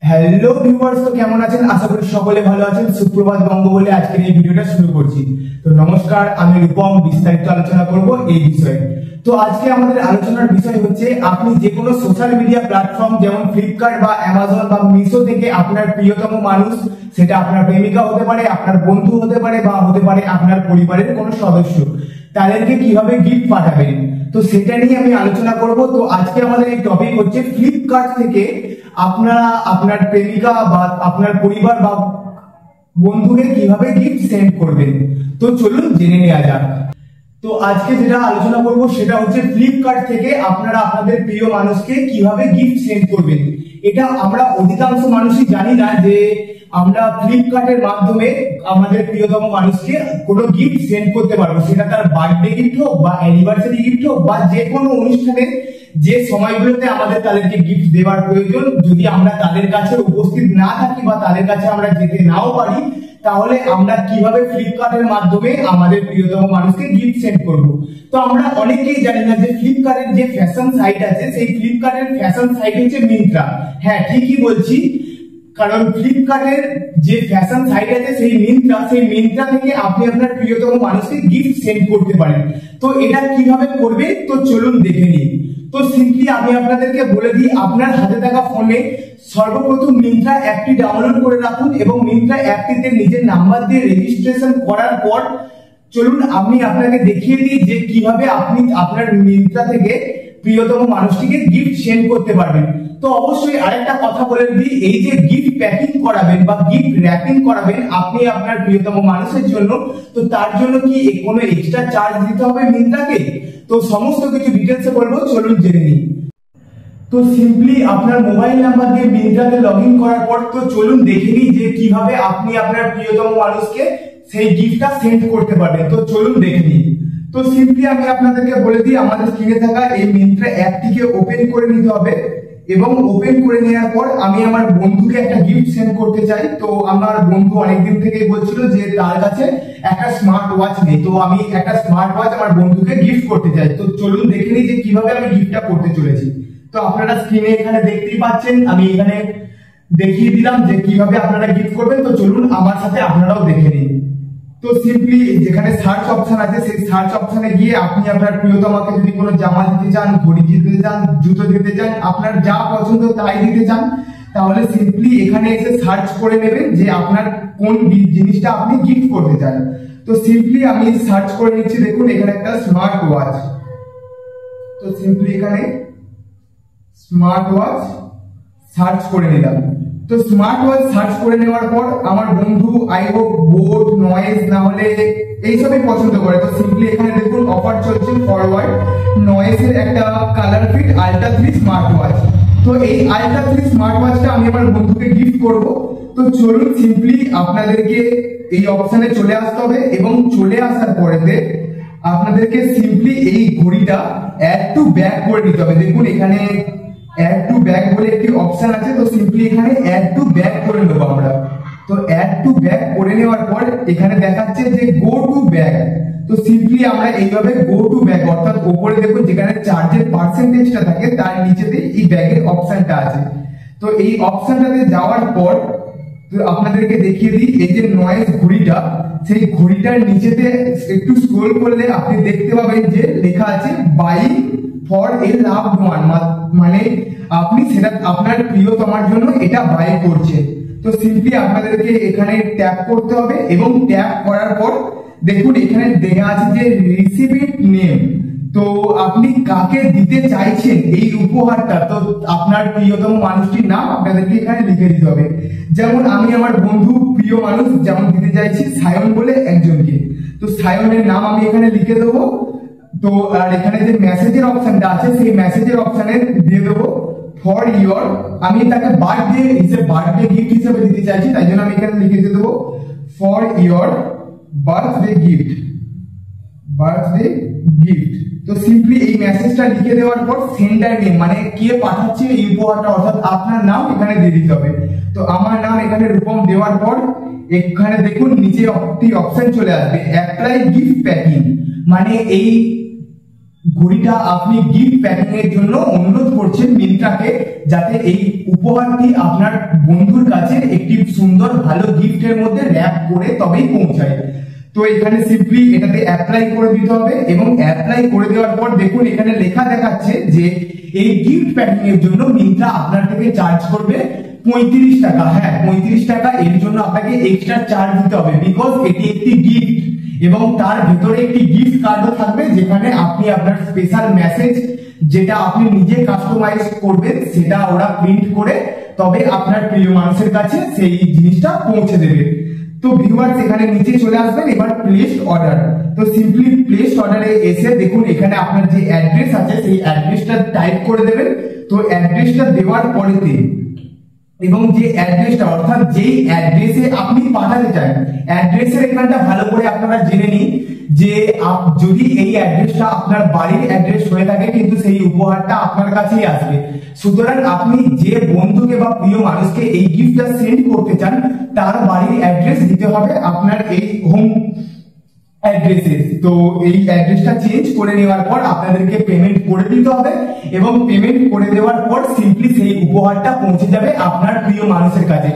Hello viewers, তো কেমন আছেন? আশা করি সকলে ভালো আছেন। সুপ্রভাত বঙ্গ বলে আজকের এই ভিডিওটা শুরু করছি। তো নমস্কার, আমি রূপম। বিস্তারিত আলোচনা করব এই বিষয়ে। তো আজকে আমাদের আলোচনার বিষয় হচ্ছে, আপনি যে কোনো সোশ্যাল মিডিয়া প্ল্যাটফর্ম যেমন ফ্লিপকার্ট বা অ্যামাজন বা মিশো থেকে আপনার প্রিয়তম মানুষ, সেটা আপনার প্রেমিকা হতে পারে, আপনার বন্ধু হতে পারে, বা হতে পারে আপনার পরিবারের কোনো সদস্য, তাদেরকে কিভাবে গিফট পাঠাবেন, তো সেটা নিয়ে আমি আলোচনা করব। তো আজকে আমাদের এই টপিক হচ্ছে ফ্লিপকার্ট থেকে আপনারা আপনার প্রেমিকা বা আপনার পরিবার বা বন্ধুকে কিভাবে গিফট সেন্ড করবেন। তো চলুন জেনে নেওয়া যাক। তো আজকে যেটা আলোচনা করব সেটা হচ্ছে ফ্লিপকার্ট থেকে আপনারা আপনাদের প্রিয় মানুষকে কিভাবে গিফট সেন্ড করবেন। এটা আমরা অধিকাংশ মানুষই জানি না যে আমরা ফ্লিপকার্টের মাধ্যমে আমাদের প্রিয়তম মানুষকে কোনো গিফট সেন্ড করতে পারবো, সেটা তার বার্থডে গিফট হোক বা অ্যানিভার্সারি গিফট হোক বা যে কোনো অনুষ্ঠানে যে সময়গুলোতে আমাদের তাদেরকে গিফট দেওয়ার প্রয়োজন, যদি আমরা তাদের কাছে উপস্থিত না থাকি বা তাদের কাছে আমরা যেতে নাও পারি, তাহলে আমরা কিভাবে ফ্লিপকার্টের মাধ্যমে আমাদের প্রিয়তম মানুষকে গিফট সেন্ড করব। তো আমরা অনেকেই জানি না যে ফ্লিপকার্টের যে ফ্যাশন সাইট আছে, সেই ফ্লিপকার্টের ফ্যাশন সাইট হচ্ছে মিন্ত্রা। হ্যাঁ, ঠিকই বলছি, কারণ ফ্লিপকার্টের যে ফ্যাশন সাইট আছে সেই মিন্ত্রা থেকে আপনি আপনার প্রিয়তম মানুষকে গিফট সেন্ড করতে পারেন। তো এটা কিভাবে করবে, তো চলুন দেখে নিই। তো সিম্পলি আমি আপনাদেরকে বলে দিই, আপনার হাতে থাকা ফোনে সর্বপ্রথম মিন্ত্রা অ্যাপটি ডাউনলোড করে রাখুন এবং মিন্ত্রা অ্যাপটিতে নিজের নাম্বার দিয়ে রেজিস্ট্রেশন করার পর চলুন আমি আপনাকে দেখিয়ে দিই যে কিভাবে আপনি আপনার মিন্ত্রা থেকে প্রিয়তম মানুষটিকে গিফট সেন্ড করতে পারবেন। তো অবশ্যই আরেকটা কথা বলে দিই, এই যে গিফট প্যাকিং করাবেন বা গিফট র্যাপিং করাবেন আপনি আপনার প্রিয়তম মানুষের জন্য, তো তার জন্য কি কোনো এক্সট্রা চার্জ দিতে হবে মিন্ত্রাকে? তো সমস্ত কিছু ডিটেলসে বলবো, চলুন জেনে নিই। তো সিম্পলি আপনার মোবাইল নাম্বার দিয়ে মিন্ত্রাতে লগ ইন করার পর তো চলুন দেখে নিই যে কিভাবে আপনি আপনার প্রিয়তম মানুষকে সেই গিফটটা সেন্ড করতে পারবেন। তো চলুন দেখে নিই। তো সিম্পলি আমি আপনাদেরকে বলে দিই, আমাদের স্ক্রিনে থাকা এই মিন্ত্রা অ্যাপটিকে ওপেন করে নিতে হবে এবং ওপেন করে নেওয়ার পর আমি আমার বন্ধুকে একটা গিফট সেন্ড করতে চাই। তো আমার বন্ধু অনেকদিন থেকেই বলছিল যে তার কাছে একটা স্মার্ট ওয়াচ নেই, তো আমি একটা স্মার্ট ওয়াচ আমার বন্ধুকে গিফট করতে চাই। তো চলুন দেখে নিই যে কিভাবে আমি গিফটটা করতে চলেছি। তো আপনারা স্ক্রিনে এখানে দেখতেই পাচ্ছেন, আমি এখানে দেখিয়ে দিলাম যে কিভাবে আপনারা গিফট করবেন। তো চলুন আমার সাথে আপনারাও দেখে নিন। তো সিম্পলি যেখানে সার্চ অপশন আছে সেই সার্চ অপশনে গিয়ে আপনি আপনার প্রিয়তমাকে যদি কোনো জামা দিতে চান, ঘড়ি দিতে চান, জুতো দিতে চান, আপনার যা পছন্দ তাই দিতে চান, তাহলে সিম্পলি এখানে এসে সার্চ করে নেবেন যে আপনার কোন জিনিসটা আপনি গিফট করতে চান। তো সিম্পলি আমি সার্চ করে নিচ্ছি, দেখুন এখানে একটা স্মার্ট ওয়াচ। তো সিম্পলি এখানে স্মার্ট ওয়াচ সার্চ করে নিলাম। তো স্মার্ট ওয়াচ সার্চ করে নেওয়ার পর আমার বন্ধু আই হোপ বোট নয়েজ না হলে এইসবই পছন্দ করে। তো সিম্পলি এখানে দেখুন অফার চলছে ফরওয়ার্ড নয়েজের একটা ColorFit Ultra 3 smart watch. তো এই আল্ট্রা 3 স্মার্ট ওয়াচটা আমি আমার বন্ধুকে গিফট করব। তো চলুন সিম্পলি আপনাদেরকে এই অপশনে চলে আসতে হবে এবং চলে আসার পরেতে আপনাদেরকে সিম্পলি এই ঘড়িটা অ্যাড টু ব্যাক করে নিতে হবে। দেখুন এখানে অ্যাড টু ব্যাক বলে একটি অপশন আছে। তো সিম্পলি এখানে অ্যাড টু ব্যাক করে নেবো আমরা। তো অ্যাড টু ব্যাক করে নেওয়ার পর এখানে দেখাচ্ছে যে গো টু ব্যাক। তো সিম্পলি আমরা এইভাবে গো টু ব্যাক, অর্থাৎ উপরে দেখুন যেখানে চার্জের পার্সেন্টেজটা থাকে তার নিচেতে এই ব্যাগের অপশনটা আছে। তো এই অপশনটাতে যাওয়ার পর তো আপনাদেরকে দেখিয়ে দিই, এই যে নয়েজ ঘড়িটা, সেই ঘড়িটার নিচেতে একটু স্ক্রল করলে আপনি দেখতে পাবেন যে লেখা আছে buying for a loved one, মানে আপনি সেটা আপনার প্রিয়তমার জন্য এটা বাই করছেন। তো সিম্পলি আপনাদেরকে এখানে ট্যাপ করতে হবে এবং ট্যাপ করার পর দেখুন এখানে দেওয়া আছে যে রিসিপিট নেম। তো আপনি কাকে দিতে চাইছেন এই উপহারটা, তো আপনার প্রিয়তম মানুষটির নাম আপনাদেরকে এখানে লিখে দিতে হবে। যেমন আমি আমার বন্ধু প্রিয় মানুষ যেমন দিতে চাইছি সায়ন বলে একজনকে, তো সায়নের নাম আমি এখানে লিখে দেবো। তো আর এখানে যে মেসেজের অপশনটা আছে সেই মেসেজের অপশনে দিয়ে দেবো ফর ইয়োর, আমি তাকে বার্থডে গিফট হিসেবে দিতে চাইছি, তাই জন্য আমি এখানে লিখে দিয়ে দেবো ফর ইয়োর বার্থডে গিফট। তো সিম্পলি এই মেসেজটা লিখে দেওয়ার পর সেন্ডার নেম, মানে কে পাঠাচ্ছে এই উপহারটা, অর্থাৎ আপনার নাম এখানে দিয়ে দিতে হবে। তো আমার নাম এখানে রূপম দেওয়ার পর এখানে দেখুন নিচে একটি অপশন চলে আসবে অ্যাপ্লাই গিফট প্যাকিং, মানে এই ঘড়িটা আপনি গিফট প্যাকিং এর জন্য অনুরোধ করছেন মিন্ত্রাকে, যাতে এই উপহারটি আপনার বন্ধুর কাছে একটি সুন্দর ভালো গিফটের মধ্যে র্যাপ করে তবেই পৌঁছায়। তো এখানে সিম্পলি এটাতে অ্যাপ্লাই করে দিতে হবে, এবং অ্যাপ্লাই করে দেওয়ার পর দেখুন এখানে লেখা দেখাচ্ছে যে এই গিফট প্যাকিং এর জন্য মিন্ত্রা আপনার থেকে চার্জ করবে 35 টাকা। হ্যাঁ, 35 টাকা। এর জন্য আপনাকে এক্সট্রা চার্জ দিতে হবে, বিকজ এটি একটি গিফট এবং তার ভিতরে একটি গিফট কার্ডও থাকবে, যেখানে আপনি আপনার স্পেশাল মেসেজ যেটা আপনি নিজে কাস্টমাইজ করবেন সেটা ওরা প্রিন্ট করে তবে আপনার প্রিয় মানুষের কাছে সেই জিনিসটা পৌঁছে দেবে। তো ভিউয়ার্স এখানে নিচে চলে আসবেন, এবার প্লেসড অর্ডার। তো সিম্পলি প্লেসড অর্ডারে এসে দেখুন এখানে আপনার যে অ্যাড্রেস আছে সেই অ্যাড্রেসটা টাইপ করে দেবেন। তো অ্যাড্রেসটা দেওয়ার পরেতে এবং যে অ্যাড্রেসটা অর্থাৎ যেই অ্যাড্রেসে আপনি পাঠাতে চান, অ্যাড্রেসের এখানটা ভালো করে আপনারা জেনে নিন যে যদি এই অ্যাড্রেসটা আপনার বাড়ির অ্যাড্রেস হয়ে থাকে কিন্তু সেই উপহারটা আপনার কাছেই আসবে। সুতরাং আপনি যে বন্ধুকে বা প্রিয় মানুষকে এই গিফটটা সেন্ড করতে চান তার বাড়ির অ্যাড্রেস দিতে হবে আপনার এই হোম অ্যাড্রেসে। তো এই অ্যাড্রেসটা চেঞ্জ করে নেওয়ার পর আপনাদেরকে পেমেন্ট করে দিতে হবে, এবং পেমেন্ট করে দেওয়ার পর সিম্পলি সেই উপহারটা পৌঁছে যাবে আপনার প্রিয় মানুষের কাছে।